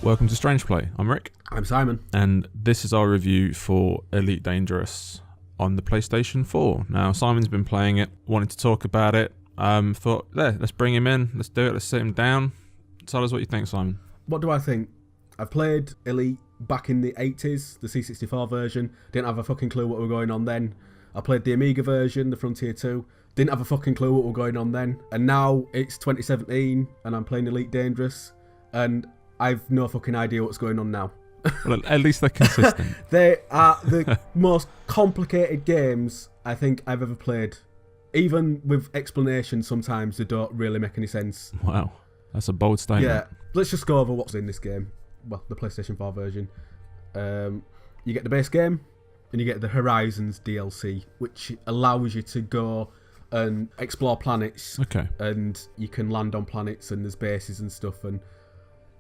Welcome to StrangePlay. I'm Rick. I'm Simon. And this is our review for Elite Dangerous on the PlayStation 4. Now, Simon's been playing it, wanted to talk about it. Thought, let's bring him in, let's do it, let's sit him down. Tell us what you think, Simon. What do I think? I've played Elite back in the 80s, the C64 version. Didn't have a fucking clue what was going on then. I played the Amiga version, the Frontier 2. Didn't have a fucking clue what was going on then. And now it's 2017 and I'm playing Elite Dangerous and I've no fucking idea what's going on now. Well, at least they're consistent. They are the most complicated games I think I've ever played. Even with explanations, sometimes they don't really make any sense. Wow, that's a bold statement. Yeah, let's just go over what's in this game. Well, the PlayStation 4 version. You get the base game, and you get the Horizons DLC, which allows you to go and explore planets. Okay. And you can land on planets, and there's bases and stuff, and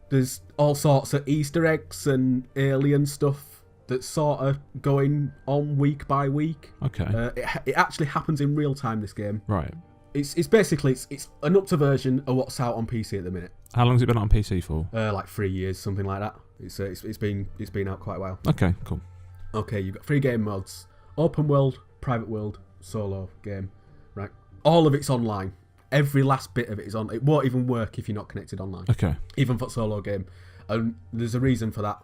there's all sorts of Easter eggs and alien stuff that's sort of going on week by week. Okay. It actually happens in real time, this game. Right. It's basically it's an up to version of what's out on PC at the minute. How long has it been on PC for? Like 3 years, something like that. It's been out quite a while. Okay, cool. Okay, you've got 3 game modes: open world, private world, solo game. Right. All of it's online. Every last bit of it is on. It won't even work if you're not connected online. Okay. Even for solo game, and there's a reason for that.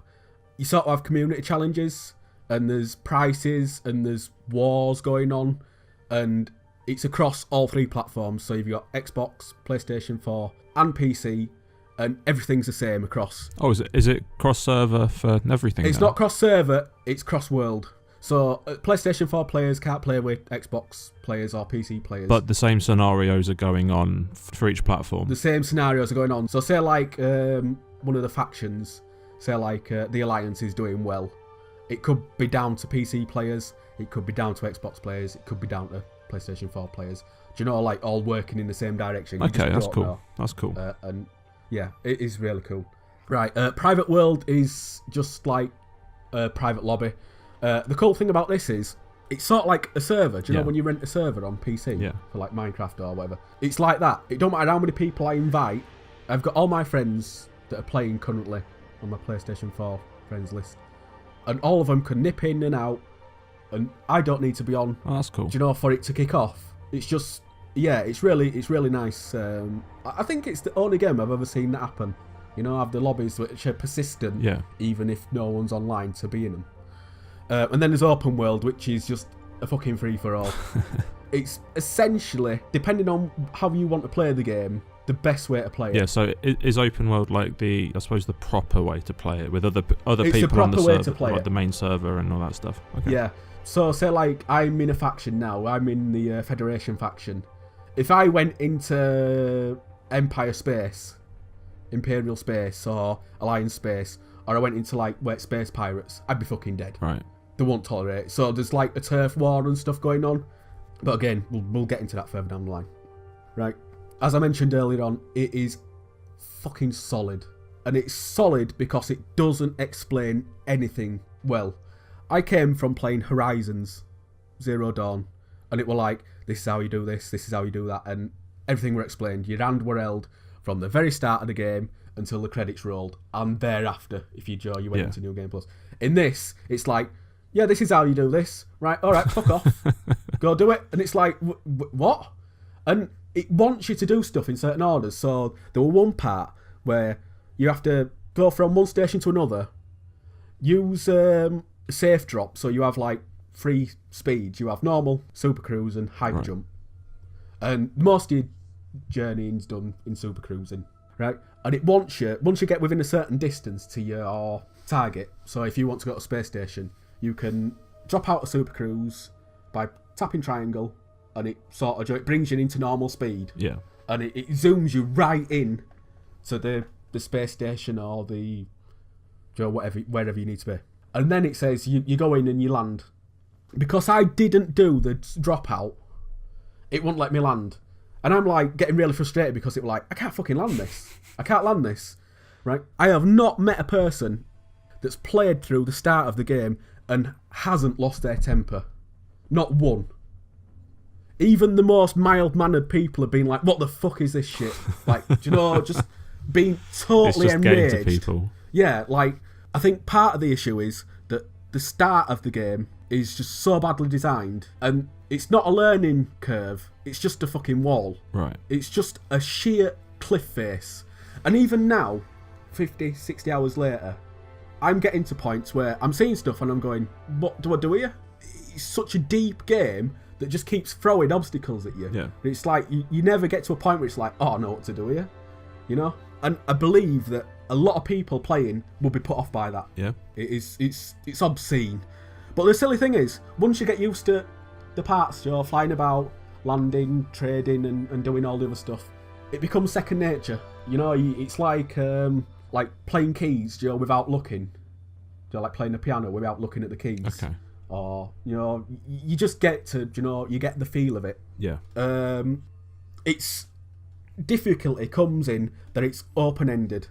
You sort of have community challenges, and there's prizes, and there's wars going on, and it's across all 3 platforms. So you've got Xbox, PlayStation 4, and PC, and everything's the same across. Oh, is it cross-server for everything? It's not cross-server, it's cross-world. So PlayStation 4 players can't play with Xbox players or PC players. But the same scenarios are going on for each platform? The same scenarios are going on. So say like one of the factions, say like the Alliance is doing well. It could be down to PC players, it could be down to Xbox players, it could be down to PlayStation 4 players. Do you know, like all working in the same direction? Okay, that's cool. Know. That's cool. And yeah, it is really cool. Right, private world is just like a private lobby. The cool thing about this is it's sort of like a server. Do you know when you rent a server on PC for like Minecraft or whatever? It's like that. It don't matter how many people I invite. I've got all my friends that are playing currently on my PlayStation 4 friends list, and all of them can nip in and out, and I don't need to be on. Oh, that's cool. Do you know, for it to kick off? It's just it's really nice. I think it's the only game I've ever seen that happen. You know, have the lobbies which are persistent, even if no one's online to be in them. And then there's open world, which is just a fucking free-for-all. It's essentially, depending on how you want to play the game, the best way to play it. Yeah, so is open world like I suppose the proper way to play it, with other it's people on the server, to play like the main server and all that stuff? Okay. Yeah, so say like I'm in a faction now, I'm in the Federation faction. If I went into Empire space, Imperial space, or Alliance space, or I went into like where it's Space Pirates, I'd be fucking dead. Right. They won't tolerate it. So there's like a turf war and stuff going on. But again, we'll get into that further down the line. Right. As I mentioned earlier on, it is fucking solid. And it's solid because it doesn't explain anything well. I came from playing Horizons Zero Dawn, and it were like, this is how you do this is how you do that, and everything were explained. Your hand were held from the very start of the game until the credits rolled, and thereafter, if you went into New Game Plus. In this, it's like, yeah, this is how you do this. Right, all right, fuck off. Go do it. And it's like, what? And it wants you to do stuff in certain orders. So there was one part where you have to go from one station to another, use safe drop, so you have like 3 speeds. You have normal, super cruise, and hyper jump. And most of your journeying's done in super cruising, right? And it wants you, once you get within a certain distance to your target, so if you want to go to a space station, you can drop out of super cruise by tapping triangle, and it brings you into normal speed. Yeah. And it zooms you right in to the space station or the wherever you need to be. And then it says you go in and you land. Because I didn't do the dropout, it wouldn't let me land. And I'm like getting really frustrated because it was like, I can't fucking land this. I can't land this. Right? I have not met a person that's played through the start of the game and hasn't lost their temper. Not one. Even the most mild-mannered people have been like, what the fuck is this shit? Like, do you know, just being totally enraged. Getting to people. Yeah, like, I think part of the issue is that the start of the game is just so badly designed, and it's not a learning curve, it's just a fucking wall. Right. It's just a sheer cliff face. And even now, 50, 60 hours later, I'm getting to points where I'm seeing stuff and I'm going, what do I do here? It's such a deep game that just keeps throwing obstacles at you. Yeah. It's like, you never get to a point where it's like, oh, I know what to do here. You know? And I believe that a lot of people playing will be put off by that. Yeah. It's obscene. But the silly thing is, once you get used to the parts, you're flying about, landing, trading, and doing all the other stuff, it becomes second nature. You know, it's like playing keys, without looking. Like playing the piano without looking at the keys. Okay. Or, you just get to, you get the feel of it. Yeah. Its difficulty comes in that it's open-ended.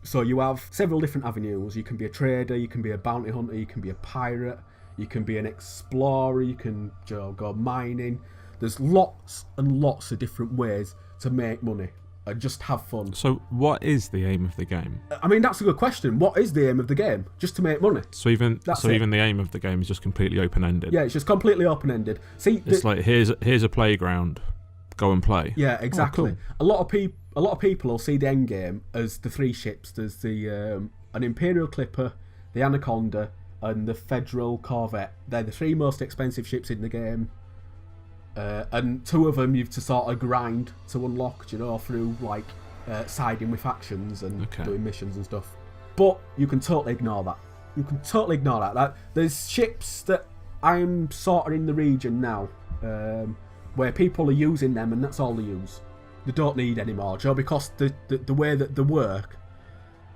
So you have several different avenues. You can be a trader, you can be a bounty hunter, you can be a pirate, you can be an explorer, you can go mining. There's lots and lots of different ways to make money and just have fun. So what is the aim of the game? I mean, that's a good question. What is the aim of the game? Just to make money. So even the aim of the game is just completely open-ended? Yeah, it's just completely open-ended. See, it's like, here's a playground, go and play. Yeah, exactly. Oh, cool. A lot of people will see the end game as the three ships. There's the an Imperial Clipper, the Anaconda, and the Federal Corvette. They're the three most expensive ships in the game. And two of them you've to sort of grind to unlock, through like siding with factions and doing missions and stuff. But you can totally ignore that. There's ships that I'm sort of in the region now where people are using them, and that's all they use. They don't need any more, because the way that they work,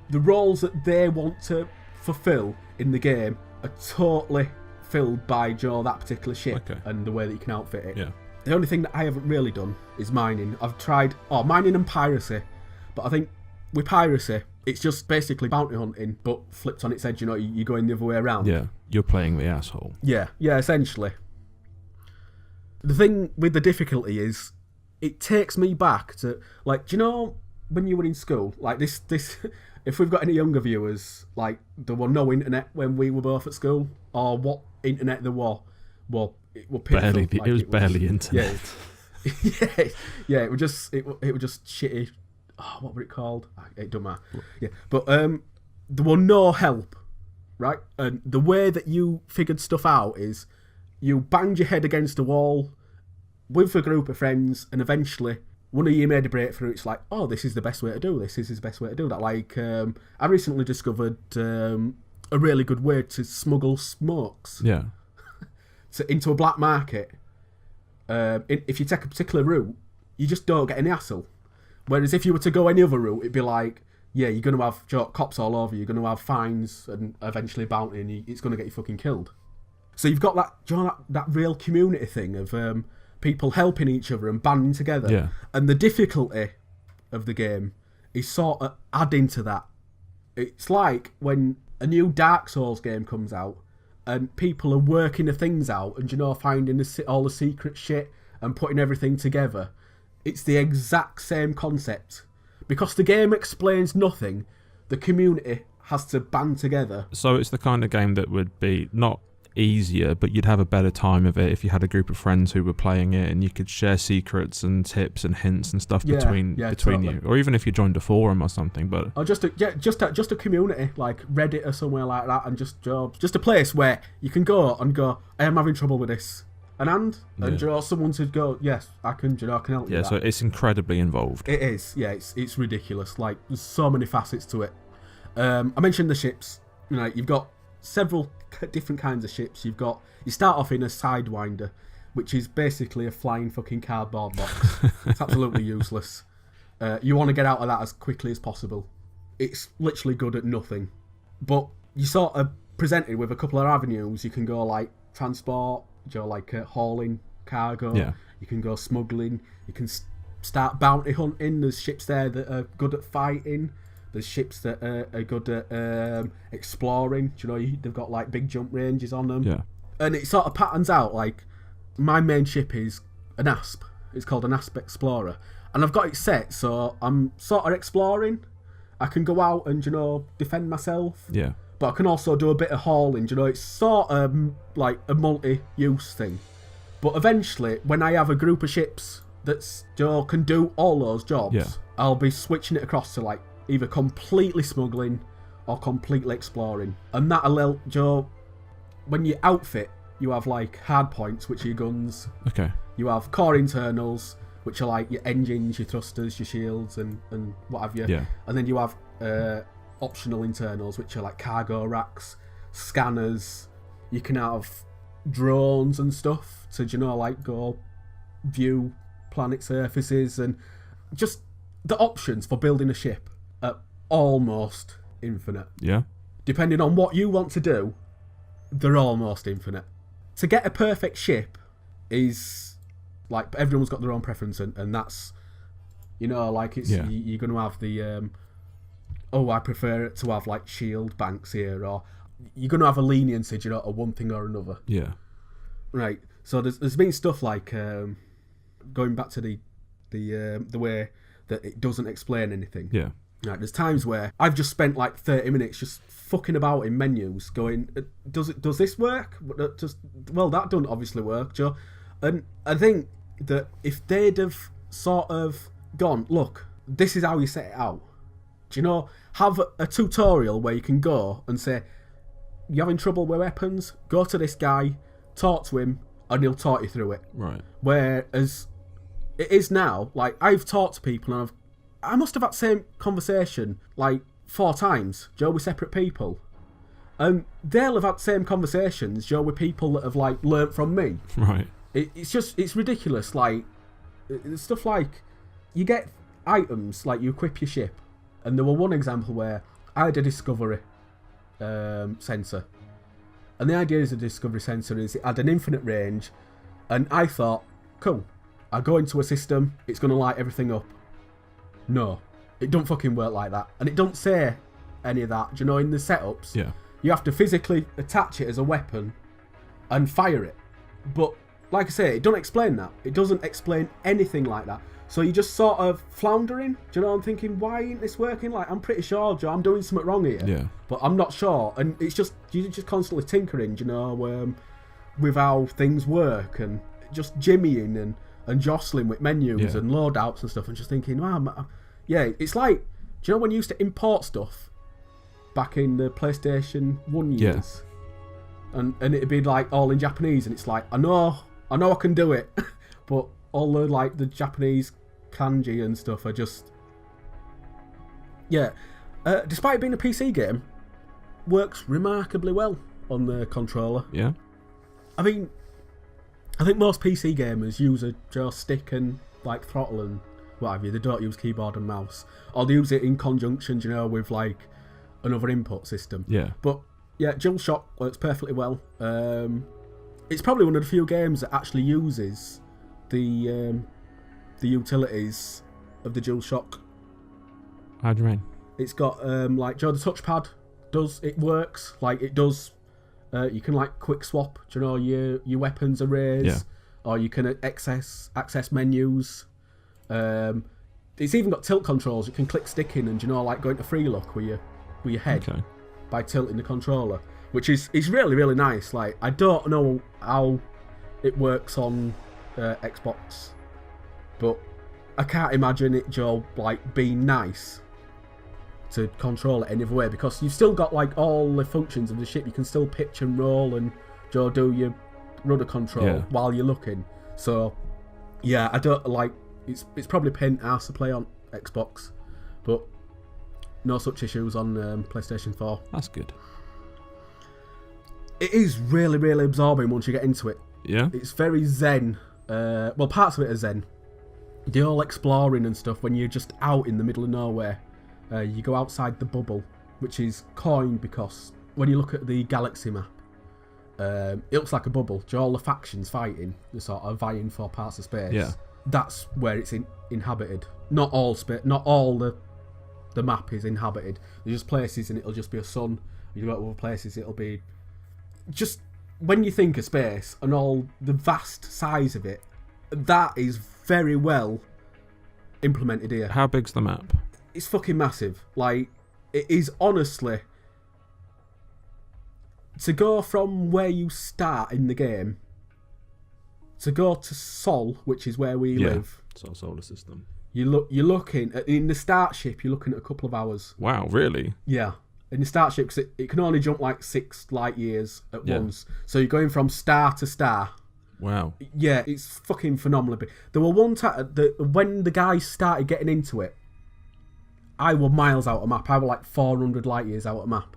the roles that they want to fulfill in the game are totally filled by that particular ship and the way that you can outfit it. Yeah. The only thing that I haven't really done is mining. I've tried mining and piracy, but I think with piracy it's just basically bounty hunting but flipped on its edge. You're going the other way around. Yeah, you're playing the asshole. Yeah, essentially. The thing with the difficulty is it takes me back to, like, do you know when you were in school, like this if we've got any younger viewers, like, there were no internet when we were both at school, or what internet there were, well, it was pitiful. It was barely internet. Yeah, it was just shitty. Oh, what were it called? It don't matter. Yeah, but there was no help, right? And the way that you figured stuff out is you banged your head against a wall with a group of friends, and eventually one of you made a breakthrough. It's like, oh, this is the best way to do this. This is the best way to do that. Like, I recently discovered a really good way to smuggle smokes. Yeah. Into a black market. If you take a particular route, you just don't get any hassle. Whereas if you were to go any other route, it'd be like, yeah, you're going to have cops all over you, you're going to have fines and eventually bounty, and it's going to get you fucking killed. So you've got that real community thing of people helping each other and banding together. Yeah. And the difficulty of the game is sort of adding to that. It's like when a new Dark Souls game comes out and people are working the things out and, finding all the secret shit and putting everything together. It's the exact same concept. Because the game explains nothing, the community has to band together. So it's the kind of game that would be not easier, but you'd have a better time of it if you had a group of friends who were playing it, and you could share secrets and tips and hints and stuff between totally. you, or even if you joined a forum or something. But or just a community like Reddit or somewhere like that, and just a place where you can go, I am having trouble with this, and someone to go, yes, I can help you. Yeah, so it's incredibly involved. It is, yeah, it's ridiculous. Like, there's so many facets to it. I mentioned the ships. You've got several different kinds of ships. You start off in a Sidewinder, which is basically a flying fucking cardboard box. It's absolutely useless. You want to get out of that as quickly as possible. It's literally good at nothing. But you sort of presented with a couple of avenues. You can go like transport, hauling cargo. Yeah. You can go smuggling. You can start bounty hunting. There's ships there that are good at fighting. There's ships that are good at exploring. They've got like big jump ranges on them. Yeah. And it sort of patterns out. Like, my main ship is an Asp. It's called an Asp Explorer. And I've got it set, so I'm sort of exploring. I can go out and, defend myself. Yeah. But I can also do a bit of hauling, it's sort of like a multi-use thing. But eventually, when I have a group of ships that can do all those jobs, I'll be switching it across to like either completely smuggling or completely exploring. And that'll help, when you outfit, you have like hard points, which are your guns. Okay. You have core internals, which are like your engines, your thrusters, your shields, and what have you. Yeah. And then you have optional internals, which are like cargo racks, scanners. You can have drones and stuff to, like go view planet surfaces, and just the options for building a ship are almost infinite. Yeah. Depending on what you want to do, they're almost infinite. To get a perfect ship is like everyone's got their own preference, and that's like it's you're going to have the I prefer it to have like shield banks here, or you're going to have a leniency, or one thing or another. Yeah. Right. So there's been stuff like going back to the way that it doesn't explain anything. Yeah. Right. There's times where I've just spent like 30 minutes just fucking about in menus, going, does this work? That doesn't obviously work, Joe. And I think that if they'd have sort of gone, look, this is how you set it out. Have a tutorial where you can go and say, you're having trouble with weapons, go to this guy, talk to him, and he'll talk you through it. Right. Whereas it is now, like, I've talked to people and I must have had the same conversation like 4 times, Joe, with separate people. And they'll have had the same conversations, Joe, with people that have like learnt from me. Right. It's ridiculous. Like, stuff like, you get items, like you equip your ship. And there was one example where I had a discovery sensor. And the idea of the discovery sensor is it had an infinite range. And I thought, cool, I go into a system, it's going to light everything up. No, it don't fucking work like that. And it don't say any of that. In the setups, you have to physically attach it as a weapon and fire it. But like I say, it don't explain that. It doesn't explain anything like that. So you're just sort of floundering. I'm thinking, why ain't this working? Like, I'm pretty sure, Joe, I'm doing something wrong here. Yeah. But I'm not sure. And it's just, you're just constantly tinkering, with how things work, and just jimmying and jostling with menus and loadouts and stuff, and just thinking, wow, it's like, when you used to import stuff back in the PlayStation 1 years? And it'd be like all in Japanese, and it's like, I know I can do it, but all the Japanese kanji and stuff are just... despite it being a PC game, works remarkably well on the controller. Yeah. I mean, I think most PC gamers use a joystick and like throttle and what have you. They don't use keyboard and mouse, or they use it in conjunction, with like another input system. Yeah. But DualShock works perfectly well. It's probably one of the few games that actually uses the utilities of the DualShock. How do you mean? It's got the touchpad works like it does. You can like quick swap, your weapons arrays, or you can access menus. It's even got tilt controls. You can click stick in and like go into free look with your head by tilting the controller, which is really, really nice. Like, I don't know how it works on Xbox, but I can't imagine it, like being nice to control it any other way, because you've still got like all the functions of the ship. You can still pitch and roll and do your rudder control while you're looking. So I don't like, it's probably pain ass to play on Xbox, but no such issues on PlayStation 4. That's good. It is really, really absorbing once you get into it. Yeah. It's very zen. Parts of it are zen. The whole exploring and stuff, when you're just out in the middle of nowhere. You go outside the bubble, which is coined because when you look at the galaxy map, it looks like a bubble. All the factions fighting, they're sort of vying for parts of space. Yeah. That's where it's inhabited. Not all the map is inhabited. There's just places and it'll just be a sun. You go to other places, it'll be just, when you think of space and all the vast size of it, that is very well implemented here. How big's the map? it's fucking massive. Like, it is honestly, to go from where you start in the game to go to Sol, which is where we live. Sol solar system. You're looking at, in the start ship. You're looking at a couple of hours. Wow, really? Yeah, in the start ship, because it can only jump like 6 light years at once. So you're going from star to star. Wow. Yeah, it's fucking phenomenal. There were one time when the guys started getting into it, I were miles out of map. I were like 400 light years out of map.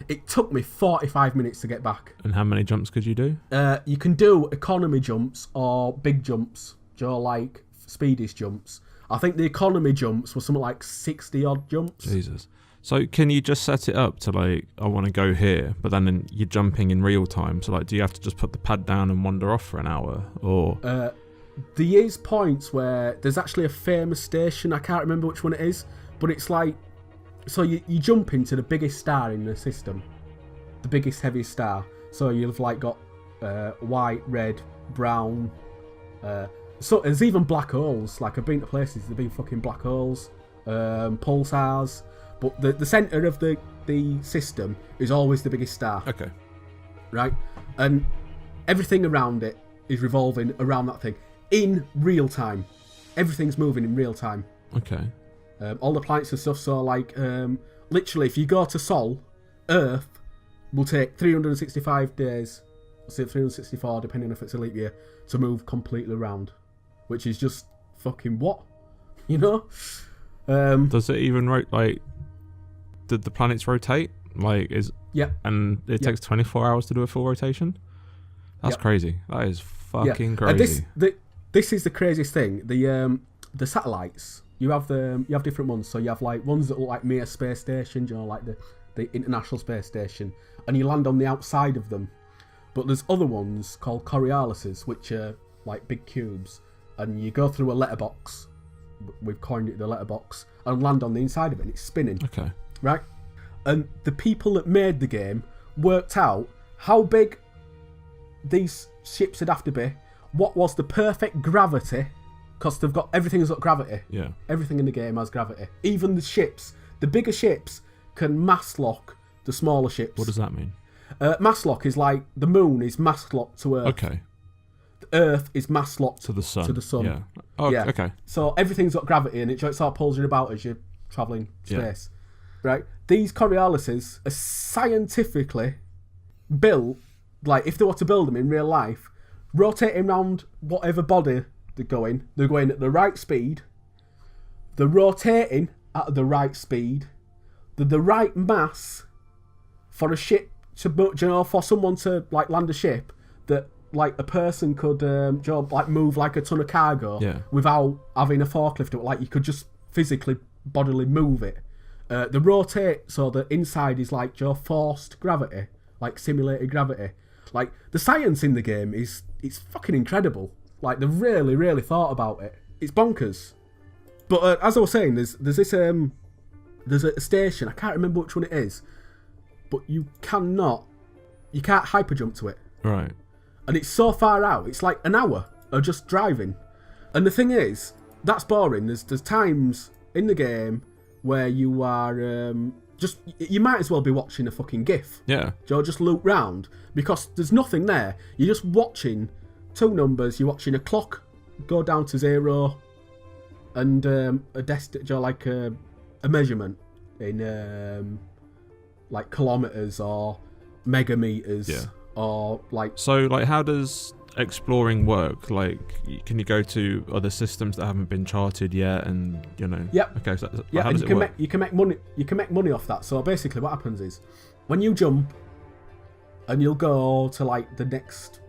It took me 45 minutes to get back. And how many jumps could you do? You can do economy jumps or big jumps, like speediest jumps. I think the economy jumps were something like 60 odd jumps. Jesus. So can you just set it up to like, I want to go here, but then you're jumping in real time? So like, do you have to just put the pad down and wander off for an hour? Or there is points where there's actually a famous station. I can't remember which one it is, but it's like, so you jump into the biggest star in the system, the biggest, heaviest star. So you've like got white, red, brown. So there's even black holes. Like, I've been to places, there've been fucking black holes, pulsars. But the centre of the system is always the biggest star. Okay. Right? And everything around it is revolving around that thing in real time. Everything's moving in real time. Okay. All the planets and stuff. So, like, literally, if you go to Sol, Earth will take 365 days, say 364, depending if it's a leap year, to move completely around. Which is just fucking what? You know? Does it even did the planets rotate? Like, yeah. And it takes 24 hours to do a full rotation? That's crazy. That is fucking crazy. This is the craziest thing. The satellites, you have different ones. So you have like ones that look like Mir space stations, like the International Space Station, and you land on the outside of them. But there's other ones called Coriolisuses, which are like big cubes, and you go through a letterbox. We've coined it the letterbox, and land on the inside of it, and it's spinning. Okay. Right? And the people that made the game worked out how big these ships would have to be, what was the perfect gravity, because they've got, everything's got gravity. Yeah. Everything in the game has gravity. Even the ships, the bigger ships can mass lock the smaller ships. What does that mean? Mass lock is like the moon is mass locked to Earth. Okay. The Earth is mass locked to the sun. Yeah. Oh, yeah. Okay. So everything's got gravity, and it sort of pulls you about as you're travelling space. Yeah. Right? These Coriolisuses are scientifically built, like if they were to build them in real life, rotating around whatever body they're going at the right speed, they're rotating at the right speed, they're the right mass for a ship to, for someone to like land a ship that like a person could like move like a ton of cargo without having a forklift. Like you could just physically, bodily move it. They rotate so the inside is like forced gravity, like simulated gravity. Like the science in the game it's fucking incredible. Like they really, really thought about it. It's bonkers. But as I was saying, there's this there's a station, I can't remember which one it is, but you can't hyperjump to it. Right. And it's so far out, it's like an hour of just driving. And the thing is, that's boring. There's times in the game where you are you might as well be watching a fucking GIF. Yeah. Just loop round, because there's nothing there. You're just watching two numbers. You're watching a clock go down to 0 and a measurement in like kilometers or megameters or like. So like, how does exploring work? Like, can you go to other systems that haven't been charted yet, and you know? Yep. Okay. So yeah, how and does it work? you can make money. You can make money off that. So basically, what happens is when you jump, and you'll go to like the next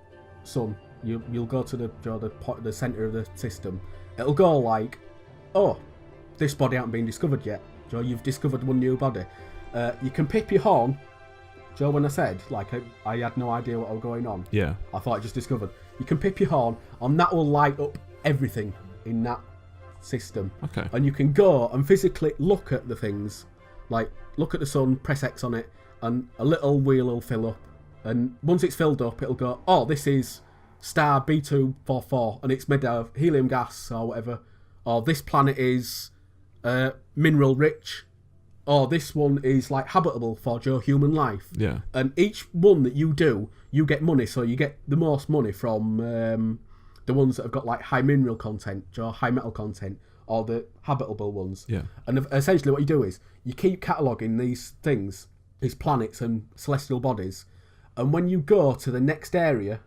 sun. You'll go to the center of the system. It'll go like, oh, this body hasn't been discovered yet. You've discovered one new body. You can pip your horn. When I said like I had no idea what was going on. Yeah. I thought I just discovered. You can pip your horn, and that will light up everything in that system. Okay. And you can go and physically look at the things, like look at the sun, press X on it, and a little wheel will fill up. And once it's filled up, it'll go, oh, this is star B244, and it's made of helium gas or whatever. Or this planet is mineral rich, or this one is like habitable for human life. Yeah. And each one that you do, you get money. So you get the most money from the ones that have got like high mineral content, or high metal content, or the habitable ones. Yeah. And essentially what you do is you keep cataloguing these things, these planets and celestial bodies, and when you go to the next area,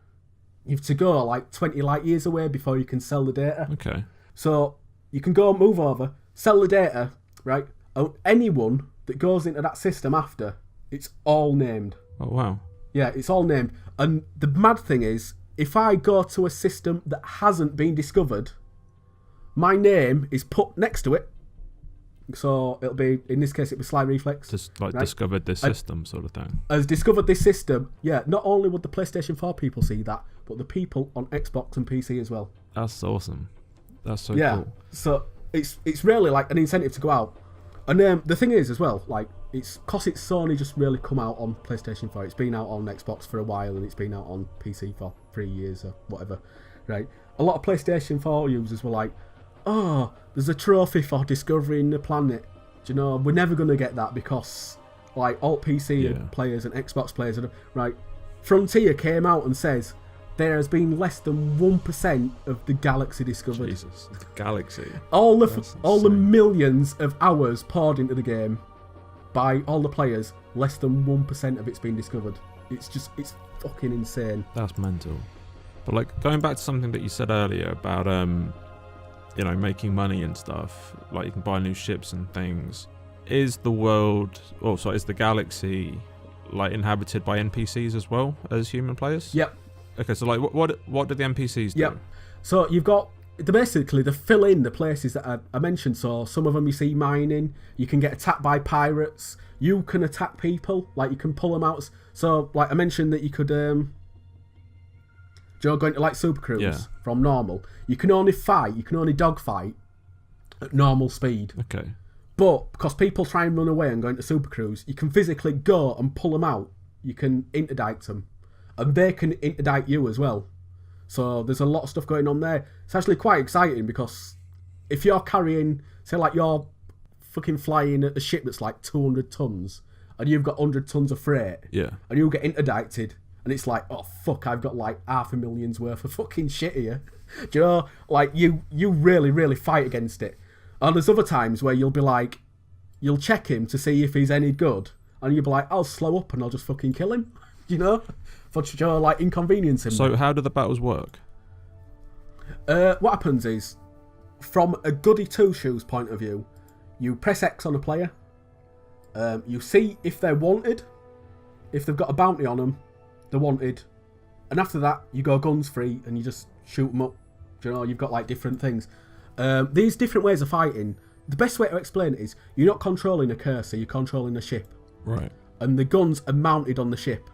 you have to go like 20 light years away before you can sell the data. Okay. So you can go move over, sell the data, right? And anyone that goes into that system after, it's all named. Oh, wow. Yeah, it's all named. And the mad thing is, if I go to a system that hasn't been discovered, my name is put next to it. So it'll be, in this case, it'll be Sly Reflex. Just like right? discovered this system sort of thing. Has discovered this system. Yeah, not only would the PlayStation 4 people see that, but the people on Xbox and PC as well. That's awesome. That's so cool. So it's really like an incentive to go out. And the thing is as well, like, it's because it's Sony just really come out on PlayStation 4. It's been out on Xbox for a while and it's been out on PC for 3 years or whatever, right? A lot of PlayStation 4 users were like, oh, there's a trophy for discovering the planet. Do you know, we're never going to get that because, like, alt PC players and Xbox players, right? Frontier came out and says there has been less than 1% of the galaxy discovered. Jesus, the galaxy. All the millions of hours poured into the game by all the players, less than 1% of it's been discovered. It's fucking insane. That's mental. But like going back to something that you said earlier about making money and stuff, like you can buy new ships and things. Is the world, is the galaxy like inhabited by NPCs as well as human players? Yep. Okay, so like what do the NPCs do? Yep. So you've got they fill in the places that I mentioned. So some of them you see mining. You can get attacked by pirates. You can attack people. Like you can pull them out. So like I mentioned that you could go into like Super Cruise from normal. You can only dogfight at normal speed. Okay. But because people try and run away and go into Super Cruise, you can physically go and pull them out. You can interdict them. And they can interdict you as well. So there's a lot of stuff going on there. It's actually quite exciting because if you're carrying, say like you're fucking flying a ship that's like 200 tons and you've got 100 tons of freight, and you'll get interdicted and it's like, oh fuck, I've got like $500,000 worth of fucking shit here. Do you know? Like you really, really fight against it. And there's other times where you'll be like, you'll check him to see if he's any good and you'll be like, I'll slow up and I'll just fucking kill him. You know? For like inconvenience him. So how do the battles work? What happens is, from a goody two-shoes point of view, you press X on a player, you see if they're wanted, if they've got a bounty on them, they're wanted, and after that you go guns free and you just shoot them up. Do you know, you've got like different things. These different ways of fighting, the best way to explain it is, you're not controlling a cursor, you're controlling a ship. Right. And the guns are mounted on the ship.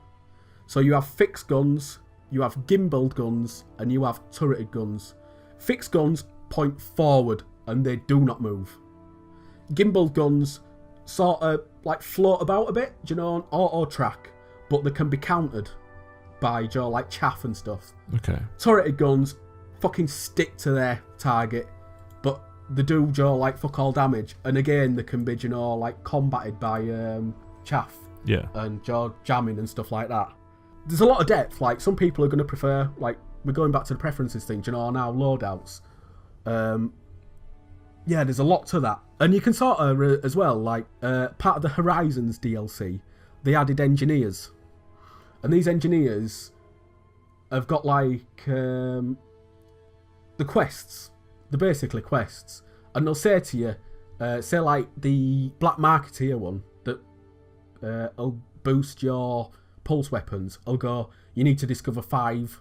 So you have fixed guns, you have gimbaled guns, and you have turreted guns. Fixed guns point forward and they do not move. Gimbaled guns sort of like float about a bit, do you know, on auto track, but they can be countered by like chaff and stuff. Okay. Turreted guns fucking stick to their target, but they do like fuck all damage. And again, they can be, like combated by chaff. Yeah. And jamming and stuff like that. There's a lot of depth. Like some people are going to prefer, like we're going back to the preferences thing, now loadouts. There's a lot to that. And you can sort of as well, like part of the Horizons DLC, they added engineers. And these engineers have got like the quests. They're basically quests. And they'll say to you, say like the Black Marketeer one that will boost your pulse weapons. I'll go, you need to discover 5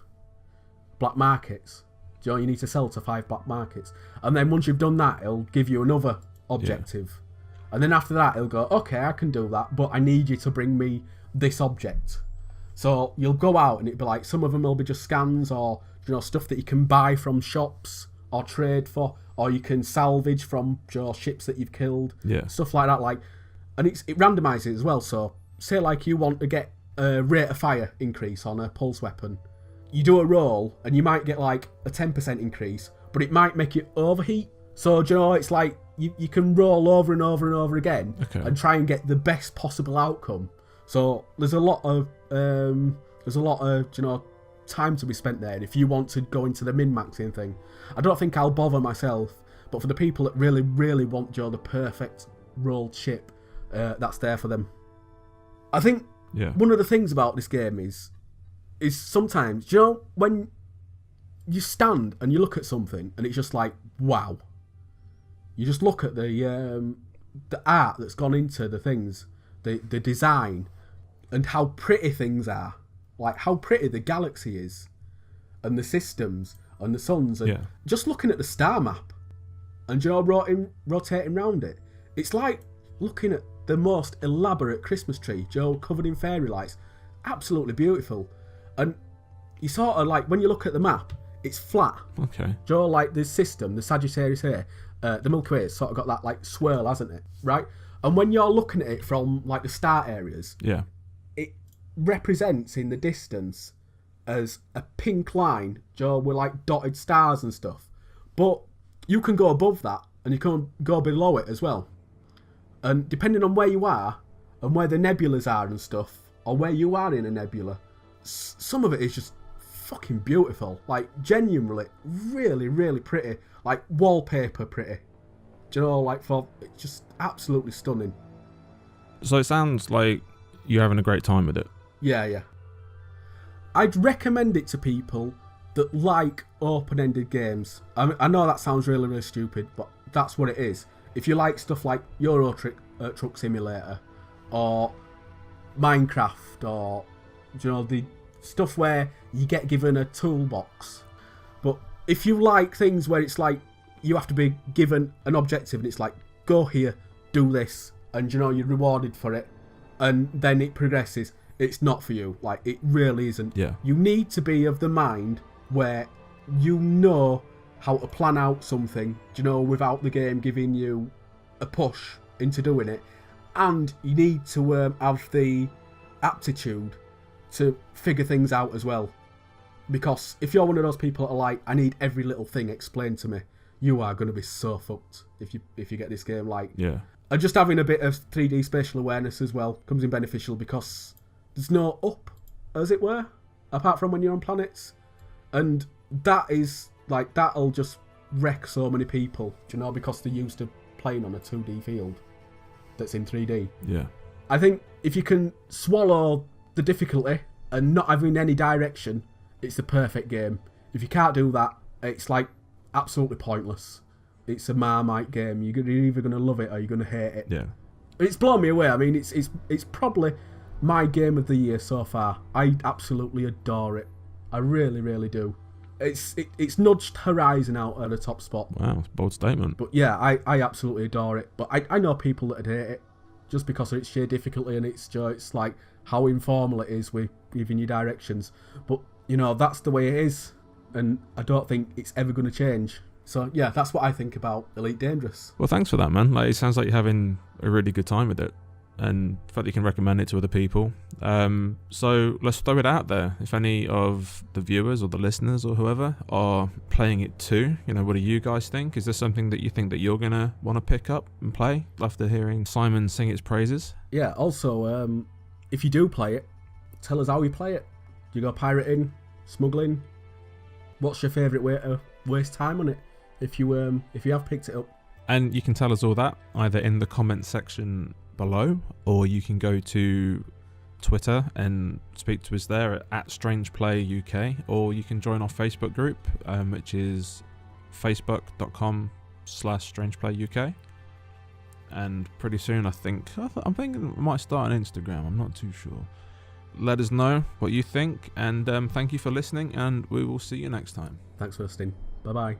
black markets. You need to sell to 5 black markets. And then once you've done that, it'll give you another objective. And then after that, it'll go, okay, I can do that, but I need you to bring me this object. So you'll go out and it'll be like, some of them will be just scans or, stuff that you can buy from shops or trade for, or you can salvage from ships that you've killed. Yeah. Stuff like that. And it randomizes as well. So say like you want to get a rate of fire increase on a pulse weapon. You do a roll and you might get like a 10% increase, but it might make it overheat. So, it's like you can roll over and over and over again Okay. and try and get the best possible outcome. So there's a lot of time to be spent there. And if you want to go into the min-maxing thing, I don't think I'll bother myself. But for the people that really, really want the perfect rolled ship, that's there for them. I think one of the things about this game is sometimes, when you stand and you look at something and it's just like, wow. You just look at the art that's gone into the things, the design, and how pretty things are. Like how pretty the galaxy is, and the systems, and the suns, and just looking at the star map, and rotating around it. It's like looking at the most elaborate Christmas tree, covered in fairy lights. Absolutely beautiful. And you sort of like, when you look at the map, it's flat. Okay. Like the system, the Sagittarius here, the Milky Way has sort of got that like swirl, hasn't it? Right? And when you're looking at it from like the star areas, it represents in the distance as a pink line, with like dotted stars and stuff. But you can go above that and you can go below it as well. And depending on where you are and where the nebulas are and stuff, or where you are in a nebula, some of it is just fucking beautiful. Like genuinely, really, really pretty. Like wallpaper pretty. It's just absolutely stunning. So it sounds like you're having a great time with it. Yeah. I'd recommend it to people that like open-ended games. I know that sounds really, really stupid, but that's what it is. If you like stuff like Euro Truck Simulator or Minecraft or the stuff where you get given a toolbox. But if you like things where it's like you have to be given an objective and it's like, go here, do this, and you're rewarded for it, and then it progresses, it's not for you. Like, it really isn't. Yeah. You need to be of the mind where you know how to plan out something, without the game giving you a push into doing it. And you need to have the aptitude to figure things out as well. Because if you're one of those people that are like, I need every little thing explained to me, you are going to be so fucked if you get this game. And just having a bit of 3D spatial awareness as well comes in beneficial, because there's no up, as it were, apart from when you're on planets. And that is, like, that'll just wreck so many people, because they're used to playing on a 2D field that's in 3D. Yeah. I think if you can swallow the difficulty and not having any direction, it's the perfect game. If you can't do that, it's like absolutely pointless. It's a Marmite game. You're either going to love it or you're going to hate it. Yeah. It's blown me away. I mean, it's probably my game of the year so far. I absolutely adore it. I really, really do. It's nudged Horizon out at the top spot. Wow, it's a bold statement. But yeah, I absolutely adore it. But I know people that hate it just because of its sheer difficulty, and it's like how informal it is with giving you directions. But that's the way it is, and I don't think it's ever going to change. So yeah, that's what I think about Elite Dangerous. Well, thanks for that, man. Like, it sounds like you're having a really good time with it, and the fact that you can recommend it to other people. So let's throw it out there. If any of the viewers or the listeners or whoever are playing it too, what do you guys think? Is there something that you think that you're gonna want to pick up and play after hearing Simon sing its praises? Yeah. Also, if you do play it, tell us how you play it. Do you go pirating, smuggling? What's your favourite way to waste time on it? If you have picked it up. And you can tell us all that either in the comment section below, or you can go to Twitter and speak to us there at StrangePlay UK, or you can join our Facebook group, which is facebook.com/StrangePlay UK. And pretty soon, I'm thinking we might start an Instagram. I'm not too sure. Let us know what you think, and thank you for listening, and we will see you next time. Thanks for listening. Bye bye.